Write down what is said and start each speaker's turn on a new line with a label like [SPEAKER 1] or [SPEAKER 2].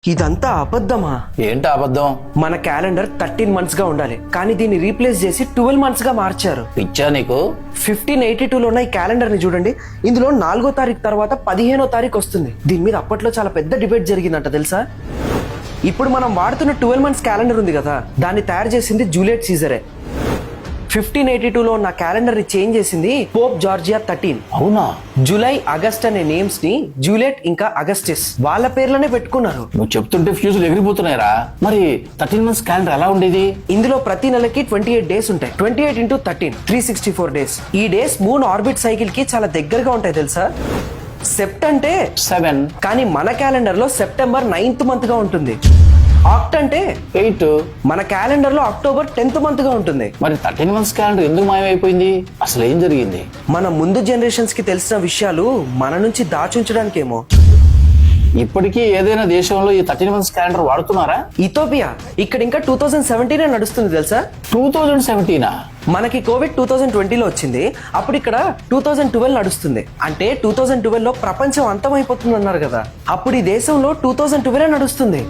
[SPEAKER 1] ఇదంతా అబద్ధమా?
[SPEAKER 2] ఏంటి అబద్ధం?
[SPEAKER 1] మన క్యాలెండర్ 13 months గా ఉండాలి, కానీ దీన్ని రీప్లేస్ చేసి 12 months గా మార్చారు.
[SPEAKER 2] పిచ్చా నీకు?
[SPEAKER 1] 1582 లో ఉన్న ఈ క్యాలెండర్ ని చూడండి. ఇందులో 4వ తారీఖు తర్వాత 15వ తారీఖు వస్తుంది. దీని మీద అప్పట్లో చాలా పెద్ద డిబేట్ జరిగిందంట తెలుసా? ఇప్పుడు మనం వాడుతున్న 12 months క్యాలెండర్ ఉంది కదా, దాన్ని తయారు చేసింది జూలియట్ సీజరే. 1582 లో ఉన్న క్యాలెండర్ ని చేంజ్ చేసింది పోప్ జార్జియా 13.
[SPEAKER 2] అవునా?
[SPEAKER 1] జూలై, ఆగస్ట్ అనే నేమ్స్ ని జూలియట్ ఇంకా అగస్టిస్ వాళ్ళ పేర్లనే పెట్టుకున్నారు.
[SPEAKER 2] నువ్వు చెప్తుంటే ఫ్యూజులు ఎగిరిపోతున్నాయిరా. మరి 13 months క్యాలెండర్ ఎలా ఉండేది?
[SPEAKER 1] ఇందులో ప్రతి నెలకి 28 డేస్ ఉంటాయి. 28 into 13 364 డేస్. ఈ డేస్ మూన్ ఆర్బిట్ సైకిల్ కి చాలా దగ్గరగా ఉంటాయి తెలుసా? సెప్ట్ అంటే
[SPEAKER 2] 7,
[SPEAKER 1] కానీ మన క్యాలెండర్ లో సెప్టెంబర్ 9th మంత్ గా ఉంటుంది. ఆక్ట్ అంటే
[SPEAKER 2] 8.
[SPEAKER 1] మన క్యాలెండర్ లో అక్టోబర్ 10th మంత్ గా ఉంటుంది.
[SPEAKER 2] మరి 13 months క్యాలెండర్ ఎందుకు మాయమైపోయింది? అసలు ఏం జరిగింది?
[SPEAKER 1] మన ముందు జనరేషన్స్ కి తెలిసిన విషయాలు మన నుంచి దాచుంచడానికేమో.
[SPEAKER 2] ఇప్పటికీ ఏదైనా దేశంలో ఈ 13 months క్యాలెండర్ వాడుతున్నారా?
[SPEAKER 1] ఇథోపియా ఇక్కడ ఇంకా 2017 నడుస్తుంది తెలుసా?
[SPEAKER 2] 2017?
[SPEAKER 1] మనకి కోవిడ్ 2020లో వచ్చింది. అప్పుడు ఇక్కడ 2012 నడుస్తుంది. అంటే 2012 లో ప్రపంచం అంతమైపోతుంది అన్నారు కదా, అప్పుడు ఈ దేశంలో 2012 నడుస్తుంది.